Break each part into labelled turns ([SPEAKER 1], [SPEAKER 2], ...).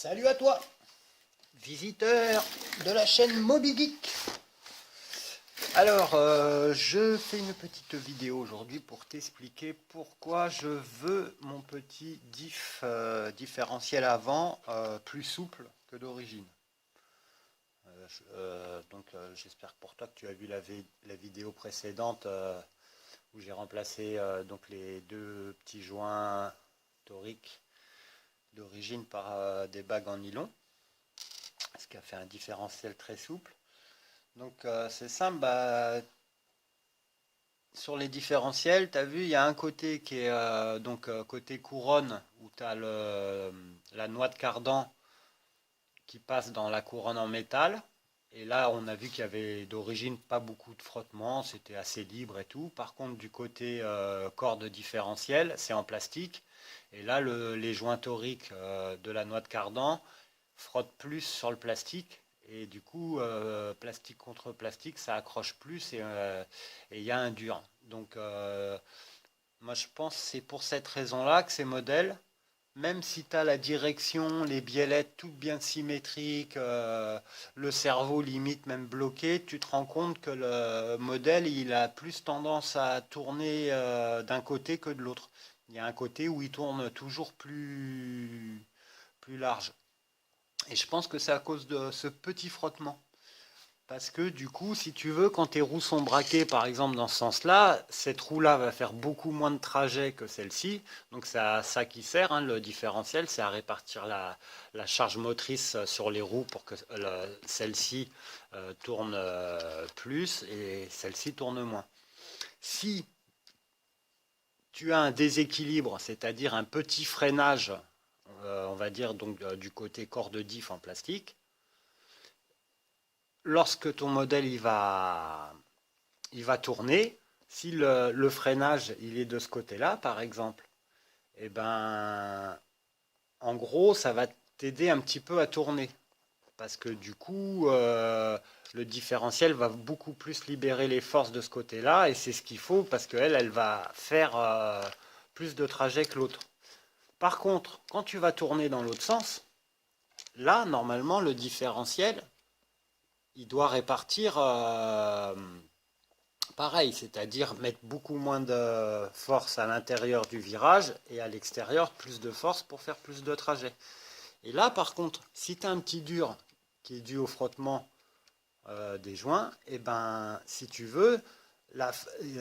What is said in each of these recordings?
[SPEAKER 1] Salut à toi, visiteur de la chaîne Moby Geek. Alors, je fais une petite vidéo aujourd'hui pour t'expliquer pourquoi je veux mon petit diff différentiel avant plus souple que d'origine. J'espère que pour toi que tu as vu la vidéo précédente où j'ai remplacé donc les deux petits joints toriques d'origine par des bagues en nylon, ce qui a fait un différentiel très souple. Donc c'est simple, sur les différentiels, tu as vu, il y a un côté qui est côté couronne, où tu as la noix de cardan qui passe dans la couronne en métal. Et là, on a vu qu'il y avait d'origine pas beaucoup de frottement, c'était assez libre et tout. Par contre, du côté corde différentielle, c'est en plastique. Et là, les joints toriques de la noix de cardan frottent plus sur le plastique. Et du coup, plastique contre plastique, ça accroche plus et il y a un dur. Donc, moi, je pense que c'est pour cette raison-là que ces modèles, même si tu as la direction, les biellettes toutes bien symétriques, le cerveau limite même bloqué, tu te rends compte que le modèle, il a plus tendance à tourner d'un côté que de l'autre. Il y a un côté où il tourne toujours plus large. Et je pense que c'est à cause de ce petit frottement. Parce que du coup, si tu veux, quand tes roues sont braquées, par exemple, dans ce sens-là, cette roue-là va faire beaucoup moins de trajet que celle-ci. Donc c'est à ça qui sert, hein, le différentiel, c'est à répartir la charge motrice sur les roues pour que celle-ci tourne plus et celle-ci tourne moins. Si tu as un déséquilibre, c'est-à-dire un petit freinage, on va dire donc du côté corde diff en plastique, lorsque ton modèle il va tourner, si le freinage il est de ce côté-là, par exemple, et ben, en gros, ça va t'aider un petit peu à tourner. Parce que du coup, le différentiel va beaucoup plus libérer les forces de ce côté-là, et c'est ce qu'il faut parce qu'elle, elle va faire plus de trajet que l'autre. Par contre, quand tu vas tourner dans l'autre sens, là, normalement, le différentiel, il doit répartir pareil, c'est-à-dire mettre beaucoup moins de force à l'intérieur du virage et à l'extérieur plus de force pour faire plus de trajet. Et là, par contre, si tu as un petit dur qui est dû au frottement des joints, et ben, si tu veux,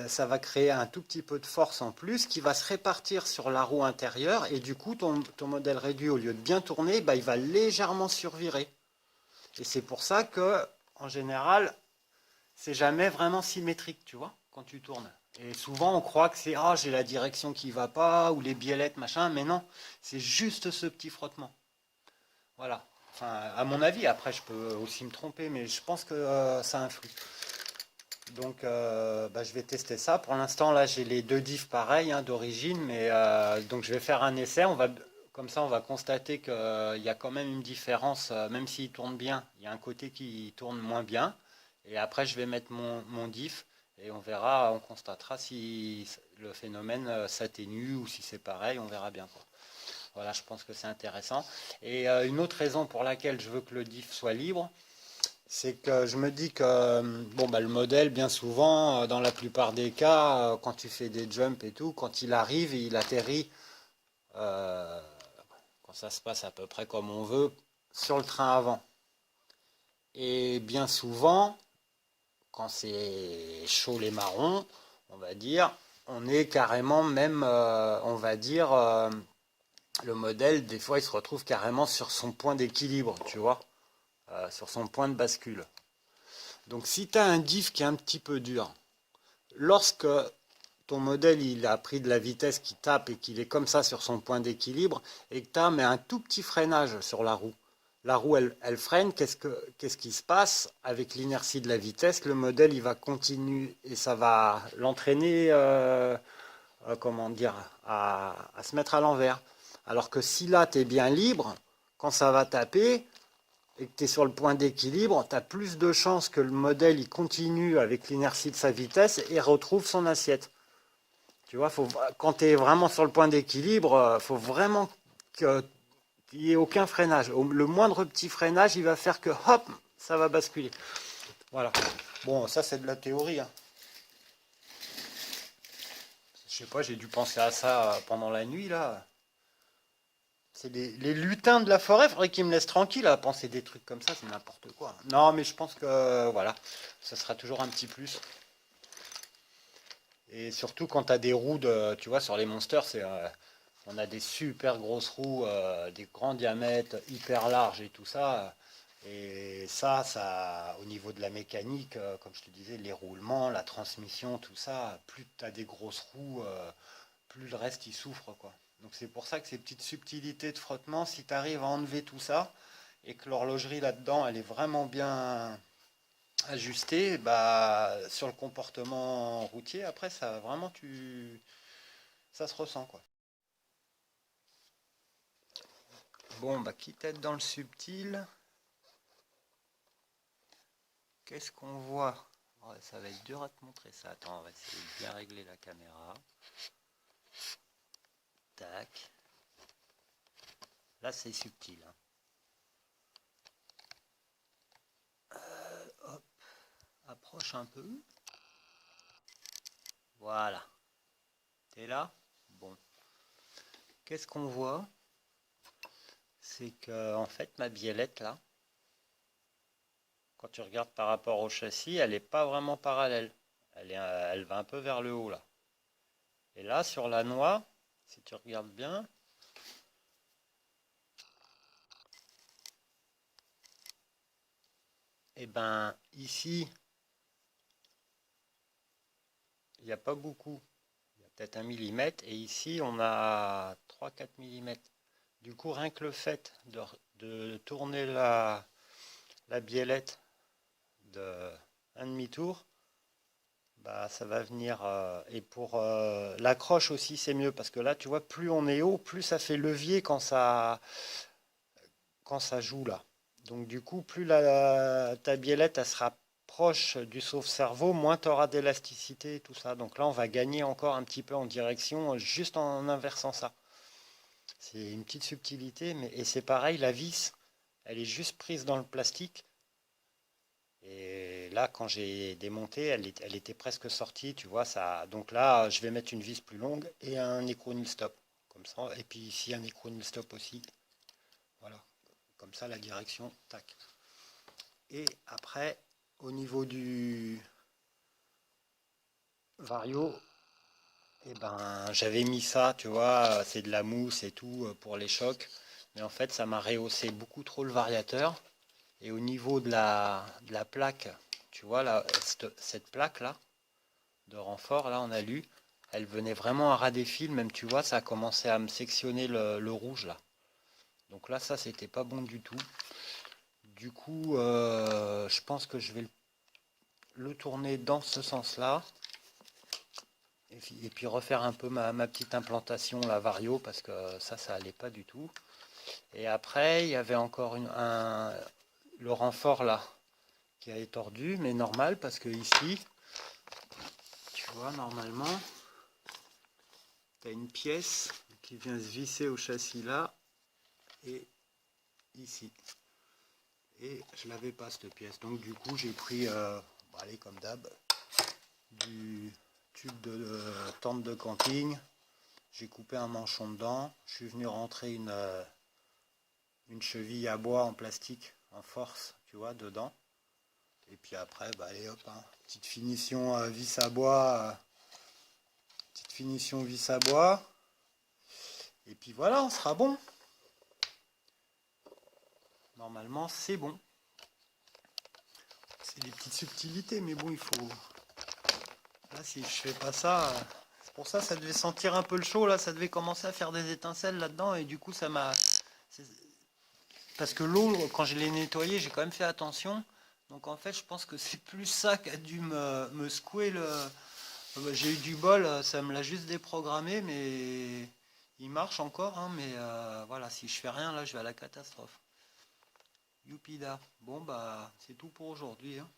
[SPEAKER 1] ça va créer un tout petit peu de force en plus qui va se répartir sur la roue intérieure et du coup, ton modèle réduit, au lieu de bien tourner, ben, il va légèrement survirer. Et c'est pour ça que, en général, c'est jamais vraiment symétrique, tu vois, quand tu tournes. Et souvent, on croit que c'est j'ai la direction qui va pas, ou les biellettes, machin, mais non, c'est juste ce petit frottement. Voilà. Enfin, à mon avis, après, je peux aussi me tromper, mais je pense que ça influe. Donc, je vais tester ça. Pour l'instant, là, j'ai les deux diffs pareils, hein, d'origine, mais donc je vais faire un essai. Comme ça, on va constater qu'il y a quand même une différence, même s'il tourne bien, il y a un côté qui tourne moins bien. Et après, je vais mettre mon diff et on verra, on constatera si le phénomène s'atténue ou si c'est pareil, on verra bien, quoi. Voilà, je pense que c'est intéressant. Et une autre raison pour laquelle je veux que le diff soit libre, c'est que je me dis que le modèle, bien souvent, dans la plupart des cas, quand tu fais des jumps et tout, quand il arrive, il atterrit, euh, quand ça se passe à peu près comme on veut, sur le train avant. Et bien souvent, quand c'est chaud les marrons, on va dire, on est carrément même, on va dire, le modèle, des fois, il se retrouve carrément sur son point d'équilibre, tu vois, sur son point de bascule. Donc, si tu as un diff qui est un petit peu dur, lorsque ton modèle il a pris de la vitesse qui tape et qu'il est comme ça sur son point d'équilibre, et que tu as un tout petit freinage sur la roue elle freine, qu'est-ce qui se passe avec l'inertie de la vitesse? Le modèle il va continuer et ça va l'entraîner comment dire, à se mettre à l'envers. Alors que si là, tu es bien libre, quand ça va taper et que tu es sur le point d'équilibre, tu as plus de chances que le modèle il continue avec l'inertie de sa vitesse et retrouve son assiette. Tu vois, quand tu es vraiment sur le point d'équilibre, il faut vraiment que qu'il n'y ait aucun freinage. Le moindre petit freinage, il va faire que hop, ça va basculer. Voilà. Bon, ça c'est de la théorie, hein. Je sais pas, j'ai dû penser à ça pendant la nuit là. C'est les lutins de la forêt, faudrait qu'ils me laissent tranquille à penser des trucs comme ça, c'est n'importe quoi. Non, mais je pense que voilà, ça sera toujours un petit plus. Et surtout quand tu as des roues tu vois, sur les monsters, on a des super grosses roues, des grands diamètres, hyper larges et tout ça. Et ça, au niveau de la mécanique, comme je te disais, les roulements, la transmission, tout ça, plus tu as des grosses roues, plus le reste il souffre, quoi. Donc c'est pour ça que ces petites subtilités de frottement, si tu arrives à enlever tout ça et que l'horlogerie là-dedans, elle est vraiment bien ajustée, bah sur le comportement routier, après ça vraiment ça se ressent, quoi. Bon, bah quitte à être dans le subtil, qu'est-ce qu'on voit? Ouais, ça va être dur à te montrer ça. Attends, on va essayer de bien régler la caméra. Tac. Là, c'est subtil, hein. Hop, approche un peu. Voilà. T'es là? Bon. Qu'est-ce qu'on voit? C'est que, en fait, ma biellette, là, quand tu regardes par rapport au châssis, elle n'est pas vraiment parallèle. Elle va un peu vers le haut, là. Et là, sur la noix, si tu regardes bien, et ben ici, il n'y a pas beaucoup. Il y a peut-être 1 mm. Et ici, on a 3-4 mm. Du coup, rien que le fait de tourner la biellette de un demi-tour, bah, ça va venir. Et pour l'accroche aussi, c'est mieux. Parce que là, tu vois, plus on est haut, plus ça fait levier quand ça joue là. Donc du coup, plus ta biellette elle sera proche du sauve-cerveau, moins tu auras d'élasticité et tout ça. Donc là, on va gagner encore un petit peu en direction juste en inversant ça. C'est une petite subtilité, mais et c'est pareil, la vis, elle est juste prise dans le plastique. Et là, quand j'ai démonté, elle était presque sortie, tu vois ça. Donc là, je vais mettre une vis plus longue et un écrou stop, comme ça. Et puis ici, un écrou stop aussi. Voilà. Comme ça, la direction, tac. Et après, au niveau du Vario, eh ben, j'avais mis ça, tu vois, c'est de la mousse et tout pour les chocs. Mais en fait, ça m'a rehaussé beaucoup trop le variateur. Et au niveau de la plaque, tu vois, là, cette plaque-là, de renfort, là, on a lu, elle venait vraiment à ras des fils. Même, tu vois, ça a commencé à me sectionner le rouge, là. Donc là, ça, c'était pas bon du tout. Du coup, je pense que je vais le tourner dans ce sens-là. Et puis refaire un peu ma petite implantation, la Vario, parce que ça allait pas du tout. Et après, il y avait encore le renfort là, qui a été tordu, mais normal, parce que ici, tu vois, normalement, tu as une pièce qui vient se visser au châssis là, et ici. Et je l'avais pas cette pièce, donc du coup, j'ai pris, allez, comme d'hab, du tube de tente de camping. J'ai coupé un manchon dedans. Je suis venu rentrer une cheville à bois en plastique, en force, tu vois, dedans. Et puis après, bah allez hop, hein, petite finition vis à bois. Petite finition vis à bois. Et puis voilà, on sera bon. Normalement, c'est bon. C'est des petites subtilités, mais bon, il faut... Là, si je fais pas ça... C'est pour ça ça devait sentir un peu le chaud, là. Ça devait commencer à faire des étincelles là-dedans. Et du coup, ça m'a... Parce que l'eau, quand je l'ai nettoyé, j'ai quand même fait attention. Donc en fait, je pense que c'est plus ça qui a dû me secouer le... J'ai eu du bol, ça me l'a juste déprogrammé, mais il marche encore. Hein, mais voilà, si je fais rien, là, je vais à la catastrophe. Youpida. Bon, bah, c'est tout pour aujourd'hui. Hein.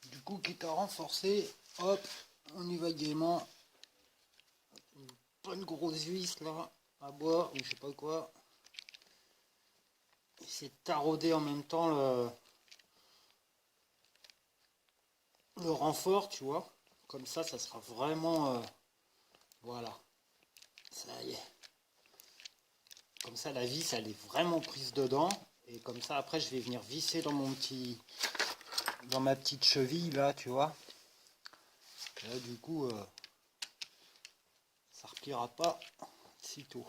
[SPEAKER 1] Du coup, quitte à renforcer, hop, on y va gaiement. Une bonne grosse vis là. à bois ou je sais pas quoi. Essayer de tarauder en même temps le renfort, tu vois. Comme ça sera vraiment... voilà, ça y est. Comme ça, la vis, elle est vraiment prise dedans. Et comme ça, après, je vais venir visser dans dans ma petite cheville, là, tu vois. Et là, du coup, ça repliera pas sitôt.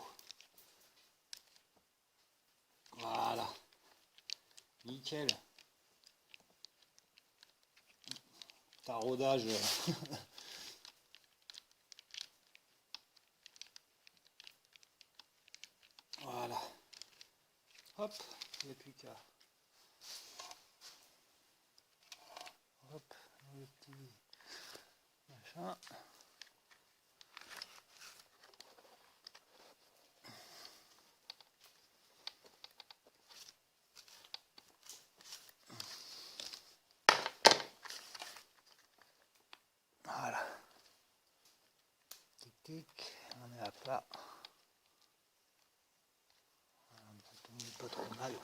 [SPEAKER 1] Voilà. Nickel. Taraudage. Voilà. Hop, il n'y a plus qu'à. Hop, le petit machin. Voilà. Tic tic, on est à plat. Ça tombe pas trop mal.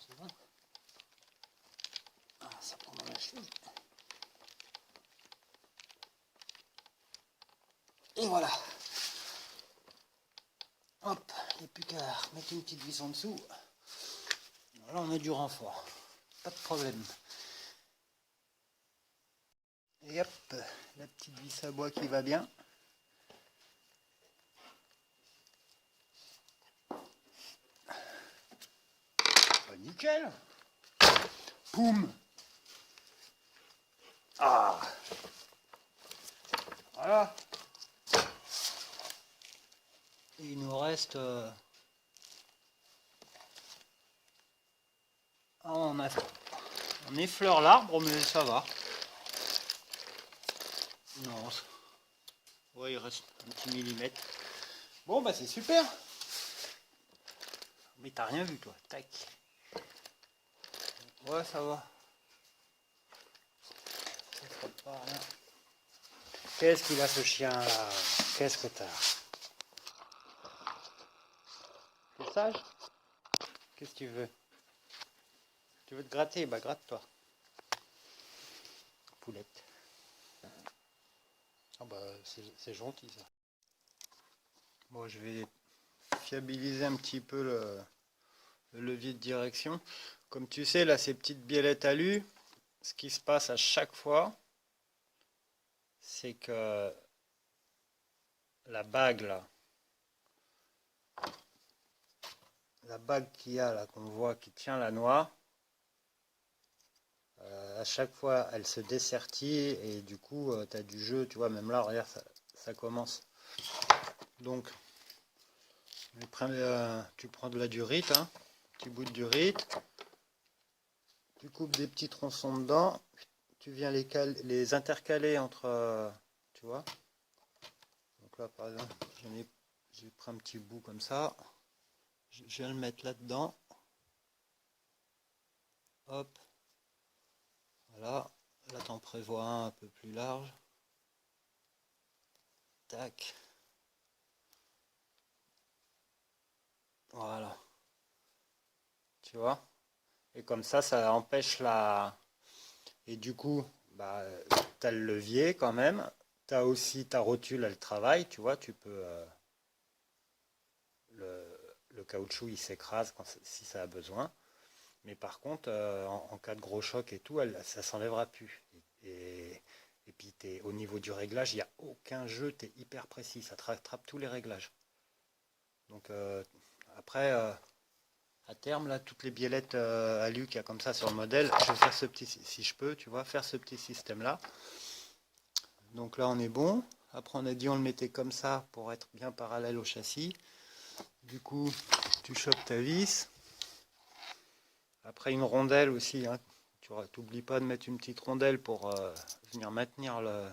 [SPEAKER 1] C'est bon. Ah, ça prend dans la chose. Et voilà. Hop, il n'y a plus qu'à mettre une petite vis en dessous. Là, on a du renfort. Pas de problème. Et hop, la petite vis à bois qui va bien. Bah, nickel. Poum. Ah. Voilà. Et il nous reste... Ah, on effleure l'arbre, mais ça va. Non. Ouais, il reste un petit millimètre. Bon, bah c'est super. Mais t'as rien vu, toi. Tac. Ouais, ça va. Ça fera pas rien. Qu'est-ce qu'il a, ce chien, là? Qu'est-ce que t'as? T'es sage? Qu'est-ce que tu veux? Tu veux te gratter? Bah, gratte-toi. Poulette. Ah bah, c'est gentil, ça. Bon, je vais fiabiliser un petit peu le levier de direction. Comme tu sais, là, ces petites biellettes alu, ce qui se passe à chaque fois, c'est que la bague, là, la bague qu'il y a, là, qu'on voit, qui tient la noix, à chaque fois, elle se dessertit et du coup, tu as du jeu, tu vois, même là, regarde, ça commence. Donc, tu prends de la durite, hein, petit bout de durite, tu coupes des petits tronçons dedans, tu viens les intercaler entre, tu vois. Donc là, par exemple, j'ai pris un petit bout comme ça, je viens le mettre là-dedans, hop, voilà, là t'en prévois un peu plus large, tac, voilà, tu vois. Et comme ça empêche la... Et du coup, bah, tu as le levier quand même. Tu as aussi ta rotule, elle travaille, tu vois. Tu peux... le caoutchouc, il s'écrase si ça a besoin. Mais par contre, en cas de gros choc et tout, ça s'enlèvera plus. Et puis, au niveau du réglage, il n'y a aucun jeu, tu es hyper précis. Ça te rattrape tous les réglages. Donc, après... à terme, là, toutes les biellettes alu qu'il y a comme ça sur le modèle, je vais faire ce petit, si je peux, tu vois, faire ce petit système-là. Donc là, on est bon. Après, on a dit on le mettait comme ça pour être bien parallèle au châssis. Du coup, tu chopes ta vis. Après, une rondelle aussi. Hein. Tu n'oublies pas de mettre une petite rondelle pour venir maintenir le...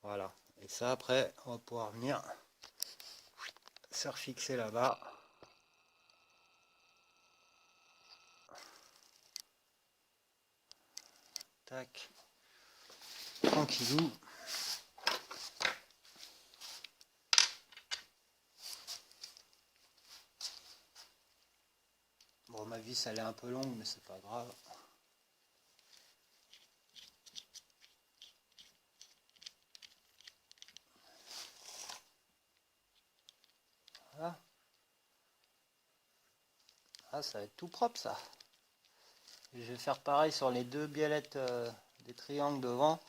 [SPEAKER 1] Voilà. Et ça, après, on va pouvoir venir se refixer là-bas. tac. Tranquillou. Bon, ma vis elle est un peu longue, mais c'est pas grave. Voilà. Ah, ça va être tout propre ça. Et je vais faire pareil sur les deux biellettes des triangles devant.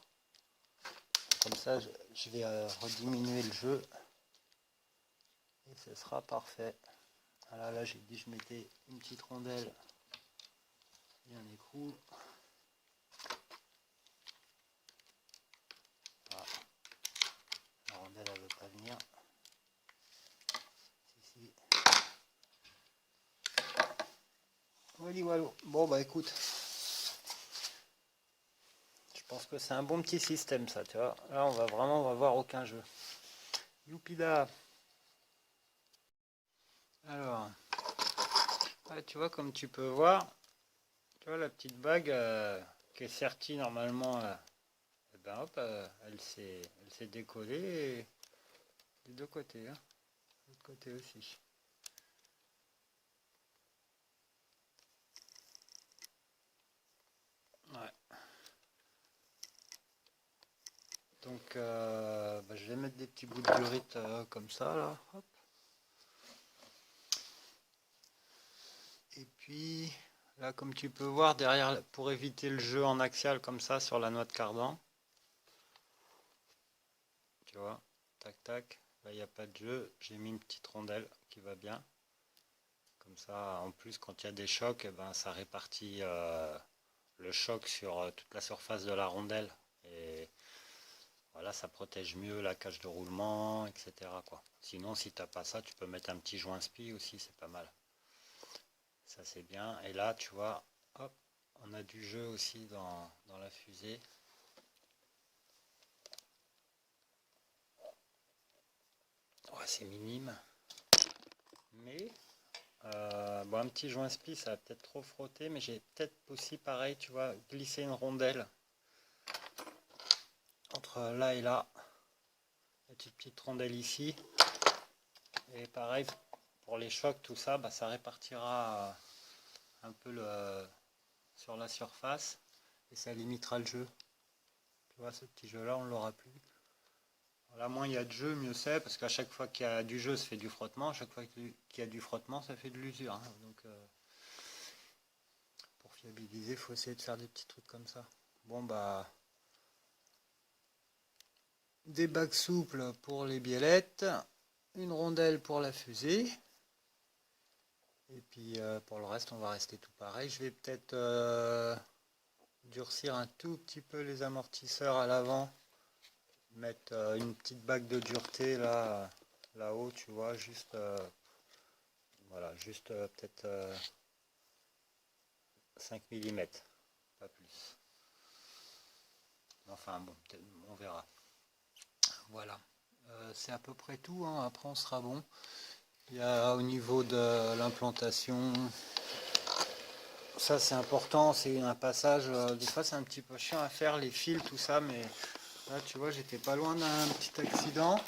[SPEAKER 1] Comme ça, je vais rediminuer le jeu. Et ce sera parfait. Voilà, là, j'ai dit je mettais une petite rondelle bien écrou. Voilà. La rondelle, elle veut pas venir. Si. Voilà. Bon, bah écoute. Je pense que c'est un bon petit système, ça, tu vois. Là, on va voir aucun jeu. Youpida. Alors, ouais, tu vois, comme tu peux voir, tu vois la petite bague qui est sertie normalement, et ben hop, elle s'est décollée des deux côtés, hein. De l'autre côté aussi. Ouais. Donc, bah, je vais mettre des petits bouts de durite comme ça, là. Hop. Et puis, là, comme tu peux voir, derrière, pour éviter le jeu en axial comme ça sur la noix de cardan, tu vois, tac, tac, là, il n'y a pas de jeu. J'ai mis une petite rondelle qui va bien. Comme ça, en plus, quand il y a des chocs, eh ben, ça répartit le choc sur toute la surface de la rondelle. Et voilà, ça protège mieux la cage de roulement, etc., quoi. Sinon, si tu n'as pas ça, tu peux mettre un petit joint spi aussi, c'est pas mal. Ça, c'est bien. Et là, tu vois, hop, on a du jeu aussi dans la fusée. Ouais, c'est minime. Mais, bon, un petit joint spi, ça va peut-être trop frotter, mais j'ai peut-être aussi, pareil, tu vois, glisser une rondelle entre là et là. Une petite rondelle ici. Et pareil, pour les chocs, tout ça, bah, ça répartira un peu sur la surface et ça limitera le jeu. Tu vois, ce petit jeu-là, on ne l'aura plus. Là, moins il y a de jeu, mieux c'est, parce qu'à chaque fois qu'il y a du jeu, ça fait du frottement. À chaque fois qu'il y a du frottement, ça fait de l'usure, hein. Donc, pour fiabiliser, il faut essayer de faire des petits trucs comme ça. Bon, bah, des bagues souples pour les biellettes, une rondelle pour la fusée. Et puis pour le reste, on va rester tout pareil. Je vais peut-être durcir un tout petit peu les amortisseurs à l'avant. Mettre une petite bague de dureté là-haut, tu vois, juste, voilà, juste peut-être 5 mm, pas plus. Enfin bon, on verra. Voilà. C'est à peu près tout, hein. Après on sera bon. Il y a au niveau de l'implantation, ça c'est important, c'est un passage, des fois c'est un petit peu chiant à faire, les fils, tout ça, mais là tu vois j'étais pas loin d'un petit accident.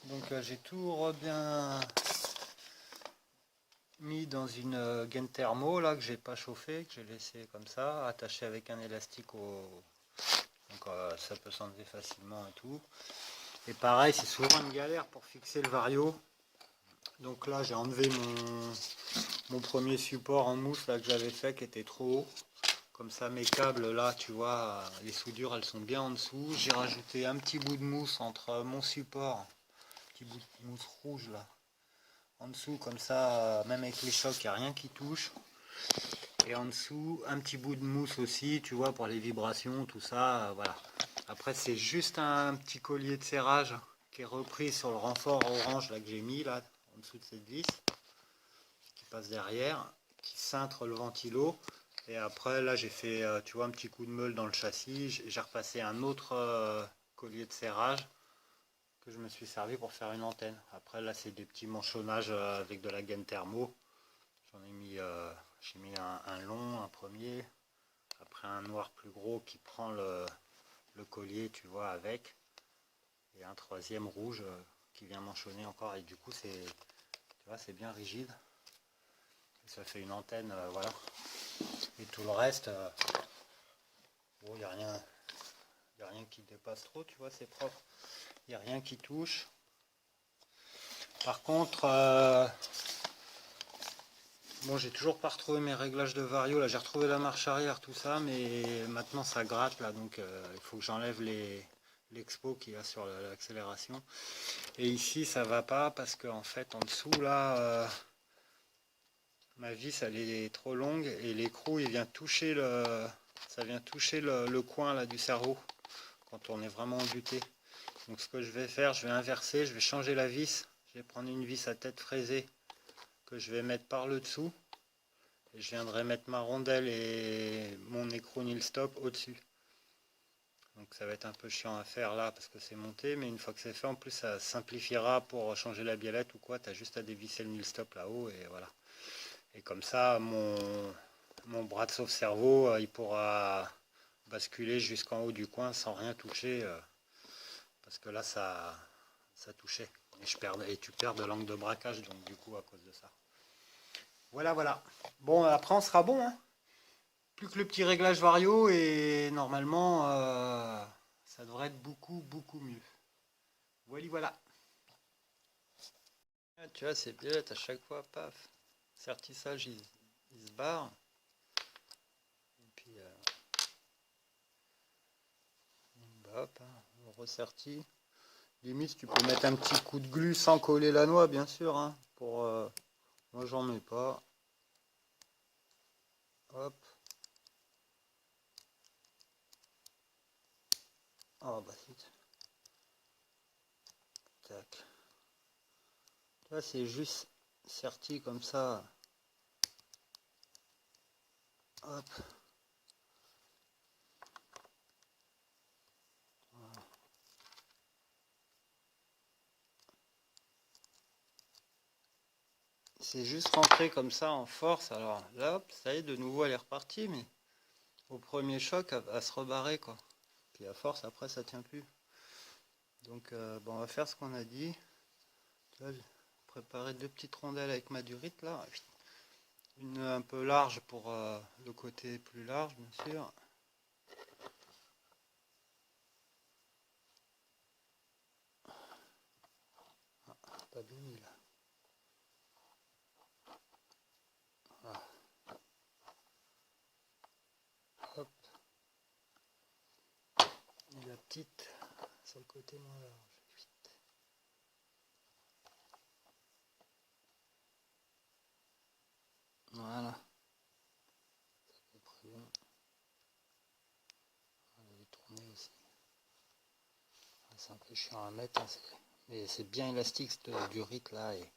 [SPEAKER 1] Donc j'ai tout bien mis dans une gaine thermo là que j'ai pas chauffé, que j'ai laissé comme ça, attaché avec un élastique au... Donc ça peut s'enlever facilement et tout. Et pareil, c'est souvent une galère pour fixer le vario. Donc là j'ai enlevé mon premier support en mousse là que j'avais fait qui était trop haut. Comme ça mes câbles là, tu vois, les soudures elles sont bien en dessous. J'ai rajouté un petit bout de mousse entre mon support, petit bout de mousse rouge là, en dessous, comme ça, même avec les chocs, il n'y a rien qui touche. Et en dessous, un petit bout de mousse aussi, tu vois, pour les vibrations, tout ça, voilà. Après, c'est juste un petit collier de serrage qui est repris sur le renfort orange là que j'ai mis là, en dessous de cette vis, qui passe derrière, qui cintre le ventilo. Et après, là, j'ai fait, tu vois, un petit coup de meule dans le châssis. J'ai repassé un autre collier de serrage que je me suis servi pour faire une antenne. Après, là, c'est des petits manchonnages avec de la gaine thermo. J'en ai mis, j'ai mis un long, un premier, après un noir plus gros qui prend le collier, tu vois, avec, et un troisième rouge qui vient manchonner encore, et du coup c'est, tu vois, c'est bien rigide, et ça fait une antenne, voilà. Et tout le reste, bon, il n'y a rien, qui dépasse trop, tu vois, c'est propre, il n'y a rien qui touche. Par contre, bon, j'ai toujours pas retrouvé mes réglages de vario, là j'ai retrouvé la marche arrière, tout ça, mais maintenant ça gratte là, donc il faut que j'enlève l'expo qu'il y a sur l'accélération. Et ici ça va pas parce qu'en fait en dessous là, ma vis elle est trop longue et l'écrou il vient toucher ça vient toucher le coin là du cerveau quand on est vraiment embuté. Donc ce que je vais faire, je vais inverser, je vais changer la vis, je vais prendre une vis à tête fraisée que je vais mettre par le dessous. Et je viendrai mettre ma rondelle et mon écrou nil stop au-dessus. Donc ça va être un peu chiant à faire là parce que c'est monté, mais une fois que c'est fait, en plus ça simplifiera pour changer la biellette ou quoi, tu as juste à dévisser le nil stop là-haut et voilà. Et comme ça, mon bras de sauve-cerveau, il pourra basculer jusqu'en haut du coin sans rien toucher, parce que là ça touchait. Et tu perds de l'angle de braquage, donc du coup à cause de ça. Voilà, voilà. Bon, après on sera bon, hein. Plus que le petit réglage vario et normalement ça devrait être beaucoup mieux. Voilà, voilà. Ah, tu vois, c'est bien, à chaque fois, paf, sertissage il se barre. Et puis hop, hein, on ressertit. Limite, tu peux mettre un petit coup de glu sans coller la noix, bien sûr. Hein, pour, moi, j'en mets pas. Hop. Oh, bah, tac. Là, c'est juste serti comme ça. Hop. C'est juste rentré comme ça en force. Alors là, hop, ça y est, de nouveau, elle est repartie, mais au premier choc, à se rebarrer, quoi. Puis à force, après, ça tient plus. Donc, bon, on va faire ce qu'on a dit. Tu vois, j'ai préparé 2 petites rondelles avec ma durite, là. Une un peu large pour le côté plus large, bien sûr. Ah, pas bien mis, là. Voilà. Hop. Et la petite sur le côté moins large. Voilà. C'est très bien. On va les tourner aussi. C'est un peu chiant à mettre, hein, mais c'est bien élastique cette durite là. Et...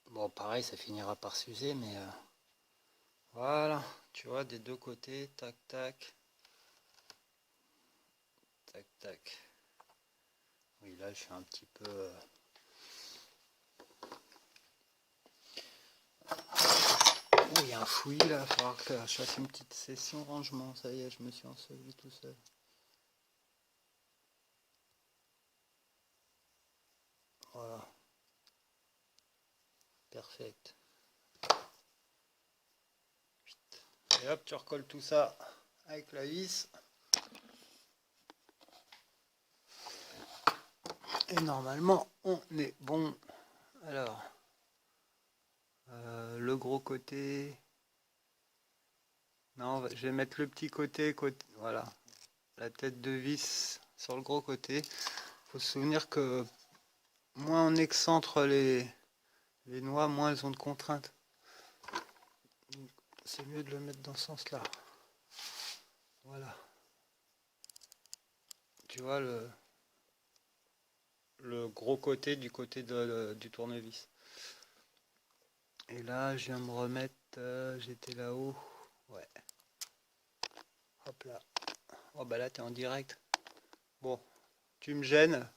[SPEAKER 1] bon, pareil, ça finira par s'user, mais voilà, tu vois, des deux côtés, tac, tac, tac, tac. Oui, là, je suis un petit peu... oh, il y a un fouillis là, il va falloir que je fasse une petite session rangement. Ça y est, je me suis enseveli tout seul. Voilà. Perfect. Et hop, tu recolles tout ça avec la vis. Et normalement, on est bon. Alors, le gros côté... non, je vais mettre le petit côté, voilà. La tête de vis sur le gros côté. Il faut se souvenir que moins on excentre les noix, moins elles ont de contraintes. C'est mieux de le mettre dans ce sens-là. Voilà. Tu vois le gros côté du côté du tournevis. Et là, je viens me remettre, j'étais là-haut. Ouais. Hop là. Oh bah là, t'es en direct. Bon, tu me gênes.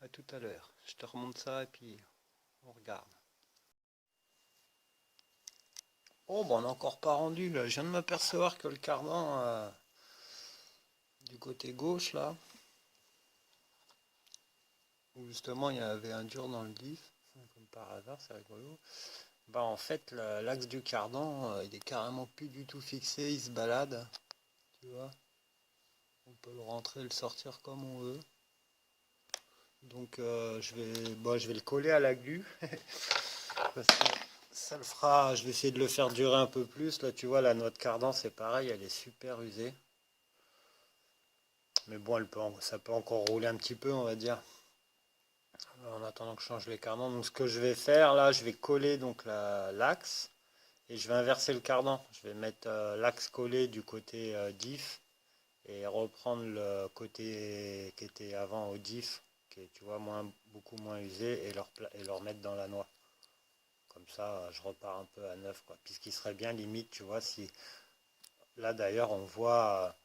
[SPEAKER 1] À tout à l'heure. Je te remonte ça et puis on regarde. Oh, bon, on n'a encore pas rendu là. Je viens de m'apercevoir que le cardan du côté gauche là, où justement il y avait un dur dans le diff, comme par hasard, c'est rigolo. Bah en fait l'axe du cardan il est carrément plus du tout fixé, il se balade, tu vois. On peut le rentrer et le sortir comme on veut. Donc je vais le coller à la glu. Parce que ça le fera, je vais essayer de le faire durer un peu plus. Là tu vois la noix de cardan c'est pareil, elle est super usée. Mais bon ça peut encore rouler un petit peu on va dire. En attendant que je change les cardans. Donc ce que je vais faire là, je vais coller donc l'axe et je vais inverser le cardan. Je vais mettre l'axe collé du côté diff et reprendre le côté qui était avant au diff, qui est tu vois beaucoup moins usé et le remettre dans la noix. Comme ça, je repars un peu à neuf quoi. Puis ce qui serait bien limite, tu vois, si là d'ailleurs on voit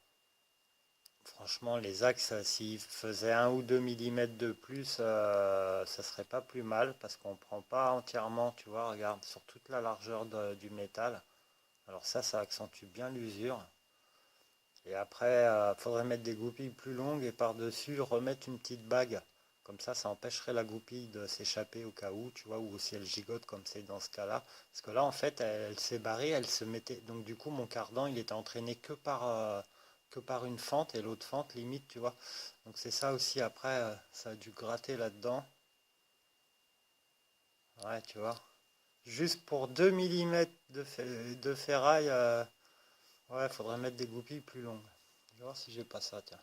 [SPEAKER 1] franchement, les axes, s'ils faisaient 1 ou 2 millimètres de plus, ça serait pas plus mal parce qu'on prend pas entièrement, tu vois, regarde, sur toute la largeur du métal. Alors ça accentue bien l'usure. Et après, il faudrait mettre des goupilles plus longues et par-dessus remettre une petite bague. Comme ça empêcherait la goupille de s'échapper au cas où, tu vois, ou si elle gigote comme c'est dans ce cas-là. Parce que là, en fait, elle s'est barrée, elle se mettait. Donc du coup, mon cardan, il était entraîné que par une fente et l'autre fente limite, tu vois. Donc c'est ça aussi, après, ça a dû gratter là-dedans. Ouais, tu vois. Juste pour 2 millimètres de ferraille, ouais, faudrait mettre des goupilles plus longues. Je vais voir si j'ai pas ça, tiens.